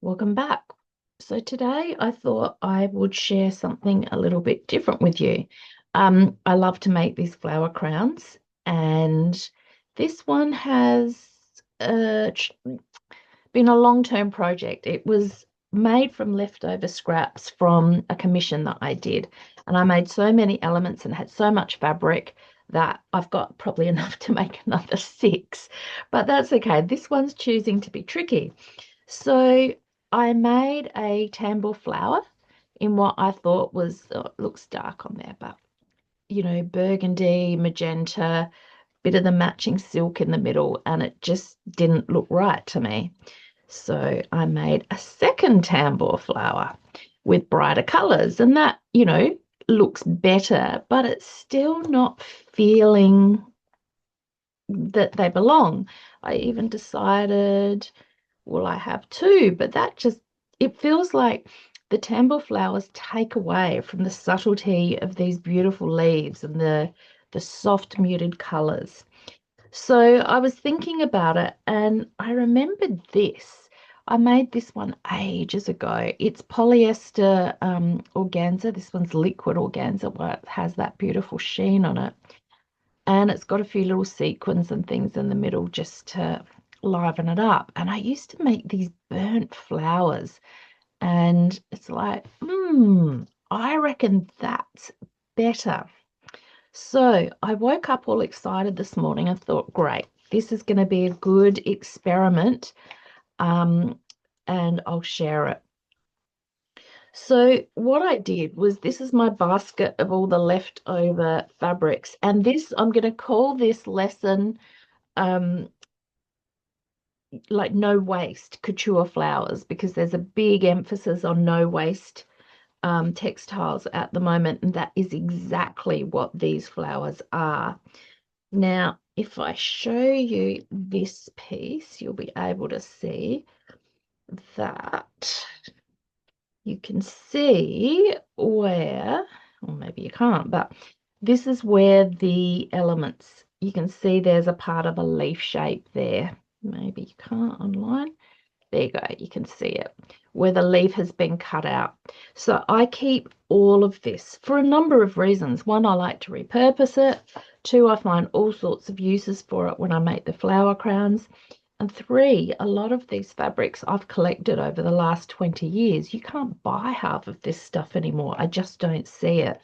Welcome back. So today I thought I would share something a little bit different with you. I love to make these flower crowns, and this one has been a long-term project. It was made from leftover scraps from a commission that I did, and I made so many elements and had so much fabric that I've got probably enough to make another six, but that's okay. This one's choosing to be tricky. So I made a tambour flower in what I thought was, it looks dark on there, but burgundy, magenta, bit of the matching silk in the middle, and it just didn't look right to me. So I made a second tambour flower with brighter colors, and that, looks better, but it's still not feeling that they belong. I even decided, will I have two? But that just, it feels like the tambour flowers take away from the subtlety of these beautiful leaves and the soft muted colors. So I was thinking about it and I remembered this. I made this one ages ago. It's polyester organza. This one's liquid organza where it has that beautiful sheen on it. And it's got a few little sequins and things in the middle just to liven it up. And I used to make these burnt flowers, and it's like, I reckon that's better. So I woke up all excited this morning and thought, great, this is going to be a good experiment, um, and I'll share it. So what I did was, this is my basket of all the leftover fabrics, and this, I'm going to call this lesson um like no waste couture flowers, because there's a big emphasis on no waste textiles at the moment, and that is exactly what these flowers are. Now, if I show you this piece, you'll be able to see that you can see where, or maybe you can't, but this is where the elements, you can see there's a part of a leaf shape there. Maybe you can't online. There you go, you can see it, where the leaf has been cut out. So I keep all of this for a number of reasons. One, I like to repurpose it. Two, I find all sorts of uses for it when I make the flower crowns. And three, a lot of these fabrics I've collected over the last 20 years. You can't buy half of this stuff anymore. I just don't see it.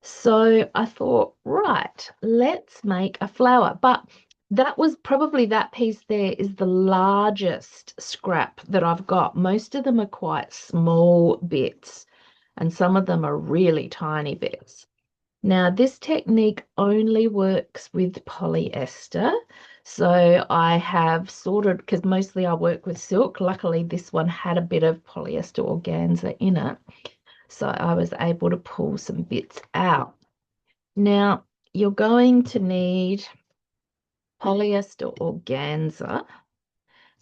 So I thought, right, let's make a flower. But that was probably, that piece there is the largest scrap that I've got. Most of them are quite small bits, and some of them are really tiny bits. Now, this technique only works with polyester. So I have sorted, because mostly I work with silk. Luckily, this one had a bit of polyester organza in it. So I was able to pull some bits out. Now, you're going to need polyester organza,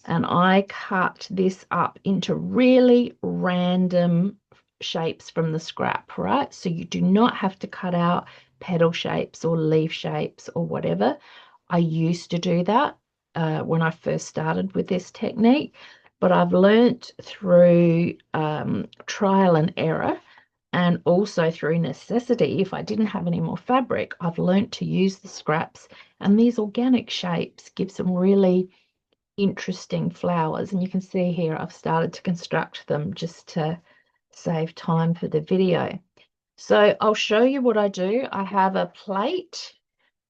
and I cut this up into really random shapes from the scrap, right? So you do not have to cut out petal shapes or leaf shapes or whatever. I used to do that when I first started with this technique, but I've learnt through trial and error, and also through necessity. If I didn't have any more fabric, I've learnt to use the scraps, and these organic shapes give some really interesting flowers. And you can see here I've started to construct them just to save time for the video. So I'll show you what I do. I have a plate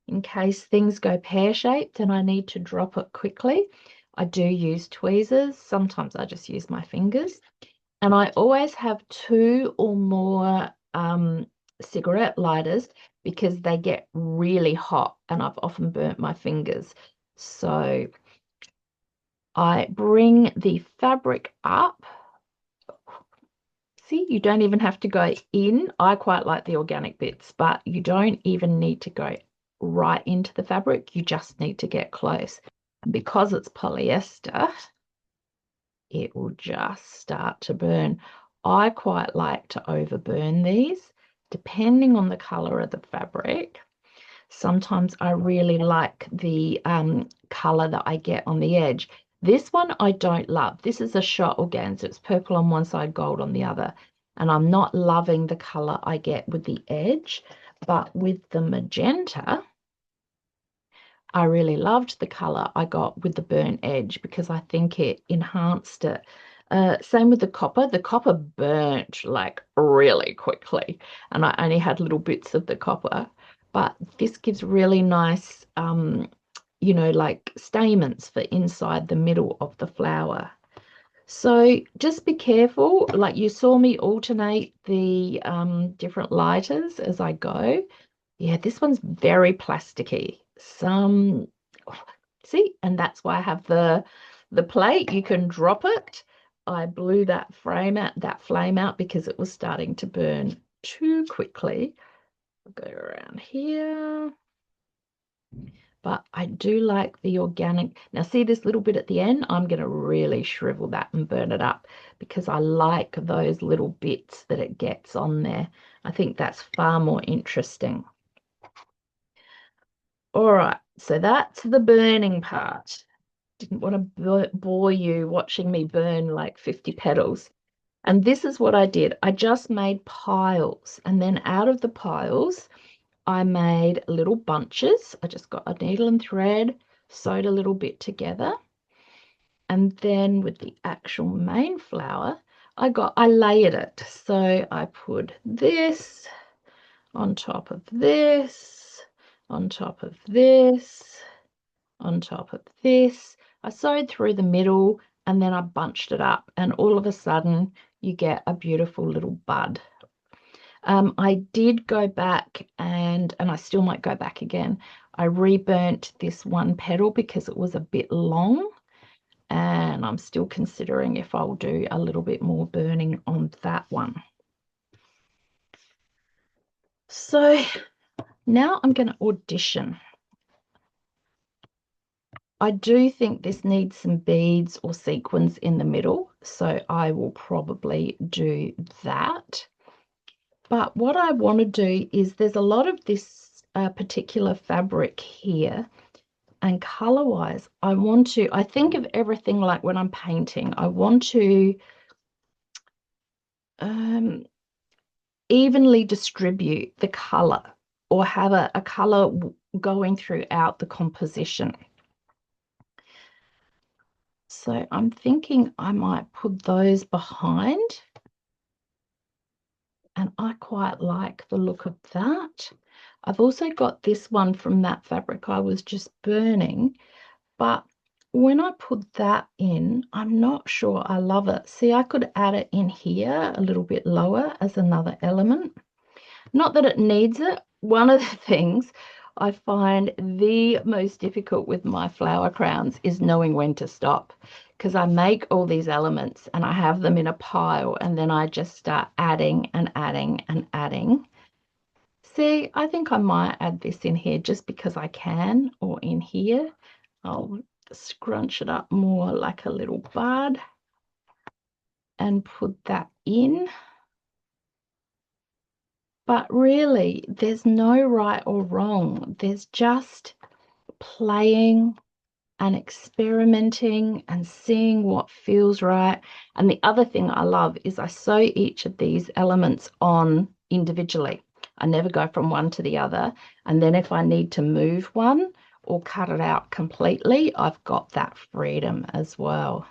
in case things go pear-shaped and I need to drop it quickly. I do use tweezers. Sometimes I just use my fingers. And I always have two or more cigarette lighters, because they get really hot and I've often burnt my fingers. So I bring the fabric up. See, you don't even have to go in. I quite like the organic bits, but you don't even need to go right into the fabric. You just need to get close. And because it's polyester, it will just start to burn. I quite like to overburn these, depending on the color of the fabric. Sometimes I really like the color that I get on the edge. This one I don't love. This is a shot organza. It's purple on one side, gold on the other. And I'm not loving the color I get with the edge, but with the magenta, I really loved the color I got with the burnt edge because I think it enhanced it. Same with the copper. The copper burnt like really quickly, and I only had little bits of the copper. But this gives really nice, like stamens for inside the middle of the flower. So just be careful. Like you saw me alternate the different lighters as I go. Yeah, this one's very plasticky. Some, see, and that's why I have the plate. You can drop it. I blew that flame out because it was starting to burn too quickly. I'll go around here. But I do like the organic. Now, see this little bit at the end? I'm going to really shrivel that and burn it up because I like those little bits that it gets on there. I think that's far more interesting. All right, so that's the burning part. Didn't want to bore you watching me burn like 50 petals. And this is what I did. I just made piles, and then out of the piles, I made little bunches. I just got a needle and thread, sewed a little bit together, and then with the actual main flower, I layered it. So I put this on top of this, on top of this, on top of this. I sewed through the middle and then I bunched it up, and all of a sudden you get a beautiful little bud. I did go back and I still might go back again. I reburnt this one petal because it was a bit long, and I'm still considering if I'll do a little bit more burning on that one. So now I'm going to audition. I do think this needs some beads or sequins in the middle, so I will probably do that. But what I want to do is there's a lot of this particular fabric here, and color-wise, I think of everything like when I'm painting, I want to evenly distribute the color or have a color going throughout the composition. So I'm thinking I might put those behind, and I quite like the look of that. I've also got this one from that fabric I was just burning, but when I put that in, I'm not sure I love it. See, I could add it in here a little bit lower as another element. Not that it needs it. One of the things I find the most difficult with my flower crowns is knowing when to stop, because I make all these elements and I have them in a pile, and then I just start adding and adding and adding. See, I think I might add this in here just because I can, or in here. I'll scrunch it up more like a little bud and put that in. But really, there's no right or wrong. There's just playing and experimenting and seeing what feels right. And the other thing I love is I sew each of these elements on individually. I never go from one to the other. And then if I need to move one or cut it out completely, I've got that freedom as well.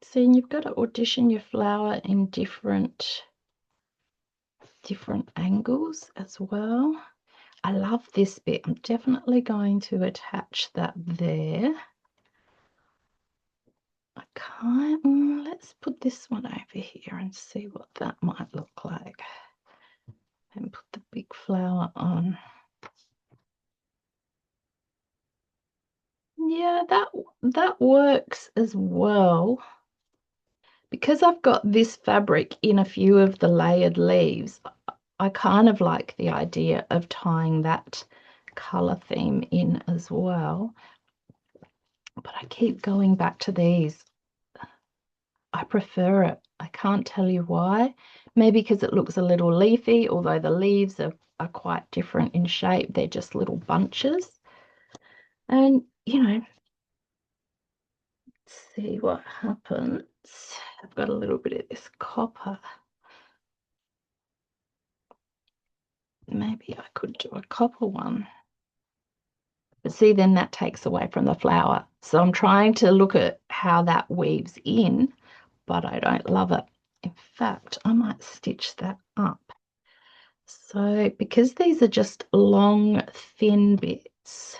So you've got to audition your flower in different angles as well. I love this bit. I'm definitely going to attach that there. I can't, let's put this one over here and see what that might look like. And put the big flower on. Yeah, that works as well. Because I've got this fabric in a few of the layered leaves, I kind of like the idea of tying that color theme in as well. But I keep going back to these. I prefer it. I can't tell you why. Maybe because it looks a little leafy, although the leaves are quite different in shape. They're just little bunches. And, let's see what happens. I've got a little bit of this copper. Maybe I could do a copper one. But see, then that takes away from the flower. So I'm trying to look at how that weaves in, but I don't love it. In fact, I might stitch that up. So because these are just long, thin bits,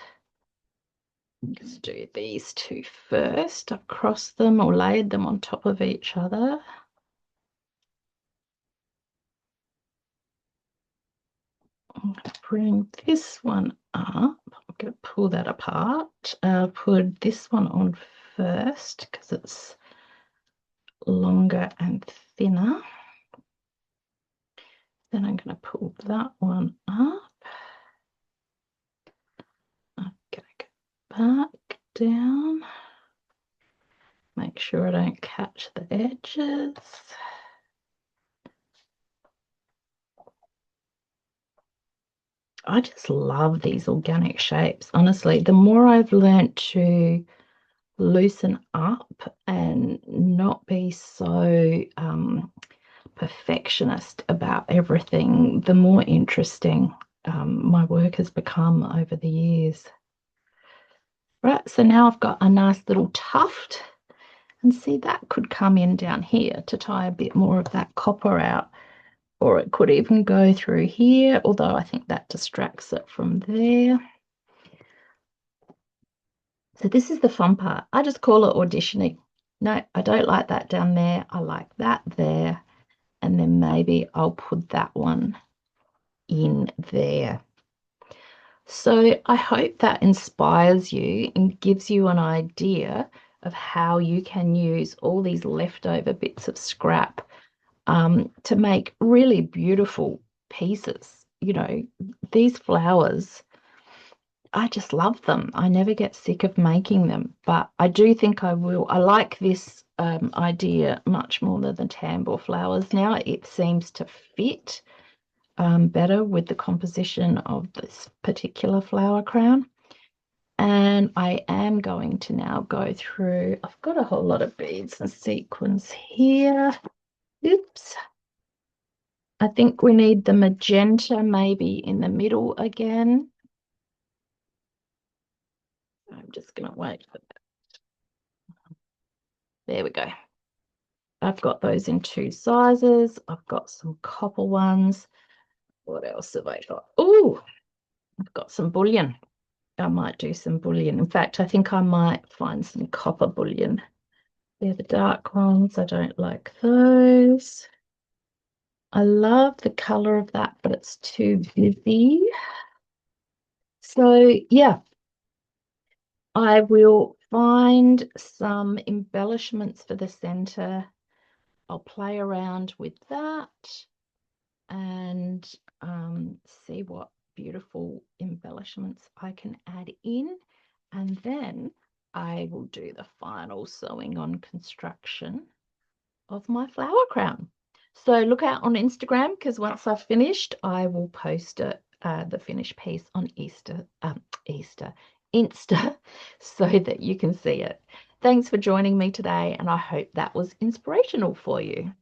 let's do these two first. I've crossed them or laid them on top of each other. I'm going to bring this one up. I'm going to pull that apart. Put this one on first because it's longer and thinner. Then I'm going to pull that one up. I'm going to go back down. Make sure I don't catch the edges. I just love these organic shapes. Honestly, the more I've learned to loosen up and not be so perfectionist about everything, the more interesting my work has become over the years. Right, so now I've got a nice little tuft, and see that could come in down here to tie a bit more of that copper out, or it could even go through here, although I think that distracts it from there. So this is the fun part. I just call it auditioning. No, I don't like that down there. I like that there. And then maybe I'll put that one in there. So I hope that inspires you and gives you an idea of how you can use all these leftover bits of scrap to make really beautiful pieces. These flowers, I just love them. I never get sick of making them, but I do think I will. I like this idea much more than the tambour flowers now. It seems to fit better with the composition of this particular flower crown. And I am going to now go through, I've got a whole lot of beads and sequins here. Oops. I think we need the magenta maybe in the middle again. I'm just going to wait for that. There we go. I've got those in two sizes. I've got some copper ones. What else have I got? Oh, I've got some bullion. I might do some bullion. In fact, I think I might find some copper bullion. They're the dark ones. I don't like those. I love the color of that, but it's too busy. So yeah, I will find some embellishments for the center. I'll play around with that and see what beautiful embellishments I can add in. And then I will do the final sewing on construction of my flower crown. So look out on Instagram because once I've finished, I will post it, the finished piece on Insta, so that you can see it. Thanks for joining me today, and I hope that was inspirational for you.